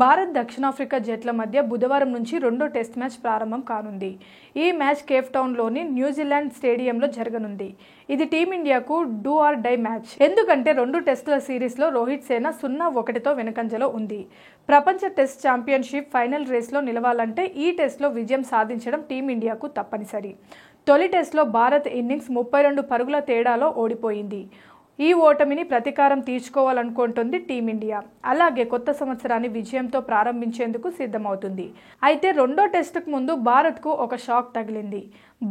భారత్ దక్షిణాఫ్రికా జట్ల మధ్య బుధవారం నుంచి రెండో టెస్ట్ మ్యాచ్ ప్రారంభం కానుంది. ఈ మ్యాచ్ కేప్ టౌన్లోని న్యూజిలాండ్ స్టేడియంలో జరగనుంది. ఇది టీమిండియాకు డూ ఆర్ డై మ్యాచ్. ఎందుకంటే రెండు టెస్టుల సిరీస్లో రోహిత్ సేన 0-1తో వెనుకంజలో ఉంది. ప్రపంచ టెస్ట్ ఛాంపియన్షిప్ ఫైనల్ రేస్లో నిలవాలంటే ఈ టెస్ట్లో విజయం సాధించడం టీమిండియాకు తప్పనిసరి. తొలి టెస్ట్లో భారత్ ఇన్నింగ్స్ 32 పరుగుల తేడాలో ఓడిపోయింది. ఈ ఓటమిని ప్రతీకారం తీర్చుకోవాలనుకుంటుంది టీమిండియా. అలాగే కొత్త సంవత్సరాన్ని విజయంతో ప్రారంభించేందుకు సిద్ధమవుతుంది. అయితే రెండో టెస్టుకు ముందు భారత్కు ఒక షాక్ తగిలింది.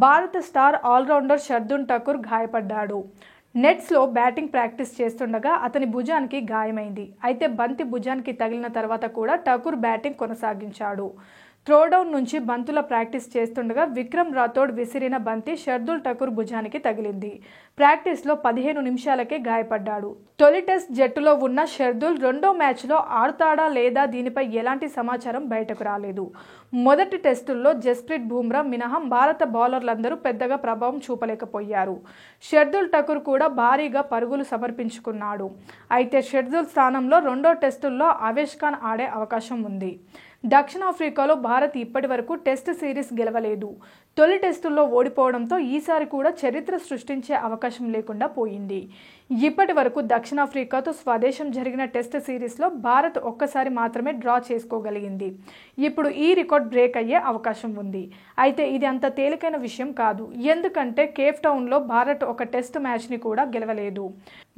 భారత స్టార్ ఆల్రౌండర్ షర్దుల్ ఠాకూర్ గాయపడ్డాడు. నెట్స్లో బ్యాటింగ్ ప్రాక్టీస్ చేస్తుండగా అతని భుజానికి గాయమైంది. అయితే బంతి భుజానికి తగిలిన తర్వాత కూడా ఠాకూర్ బ్యాటింగ్ కొనసాగించాడు. త్రోడౌన్ నుంచి బంతుల ప్రాక్టీస్ చేస్తుండగా విక్రమ్ రాథోడ్ విసిరిన బంతి షర్దుల్ ఠాకూర్ భుజానికి తగిలింది. ప్రాక్టీస్లో 15 నిమిషాలకే గాయపడ్డాడు. తొలి టెస్ట్ జట్టులో ఉన్న షర్దుల్ రెండో మ్యాచ్లో ఆడతాడా లేదా దీనిపై ఎలాంటి సమాచారం బయటకు రాలేదు. మొదటి టెస్టుల్లో జస్ప్రీత్ బుమ్రా మినహా భారత బౌలర్లందరూ పెద్దగా ప్రభావం చూపలేకపోయారు. షర్దుల్ ఠాకూర్ కూడా భారీగా పరుగులు సమర్పించుకున్నాడు. అయితే షర్దుల్ స్థానంలో రెండో టెస్టుల్లో ఆవేష్ ఖాన్ ఆడే అవకాశం ఉంది. దక్షిణాఫ్రికాలో భారత్ ఇప్పటి వరకు టెస్ట్ సిరీస్ గెలవలేదు. తొలి టెస్టుల్లో ఓడిపోవడంతో ఈసారి కూడా చరిత్ర సృష్టించే అవకాశం లేకుండా పోయింది. ఇప్పటి వరకు దక్షిణాఫ్రికాతో స్వదేశం జరిగిన టెస్ట్ సిరీస్లో భారత్ ఒక్కసారి మాత్రమే డ్రా చేసుకోగలిగింది. ఇప్పుడు ఈ రికార్డ్ బ్రేక్ అయ్యే అవకాశం ఉంది. అయితే ఇది అంత తేలికైన విషయం కాదు. ఎందుకంటే కేప్ టౌన్లో భారత్ ఒక టెస్ట్ మ్యాచ్ని కూడా గెలవలేదు.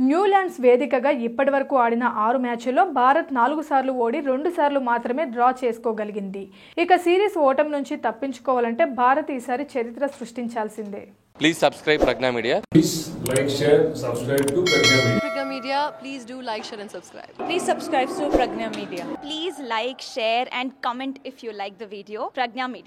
న్యూజిలాండ్స్ వేదికగా ఇప్పటి వరకు ఆడిన 6 మ్యాచ్ల్లో భారత్ 4 సార్లు ఓడి 2 సార్లు మాత్రమే డ్రా చేసుకోగలిగింది. ఇక సిరీస్ ఓటమి నుంచి తప్పించుకోవాలంటే భారత్ ఈసారి చరిత్ర సృష్టించాల్సిందే. Please subscribe Pragna Media. Please like, share, subscribe to Pragna Media. Pragna Media, please do like, share and subscribe. Please subscribe to Pragna Media. Please like, share and comment if you like the video. Pragna Media.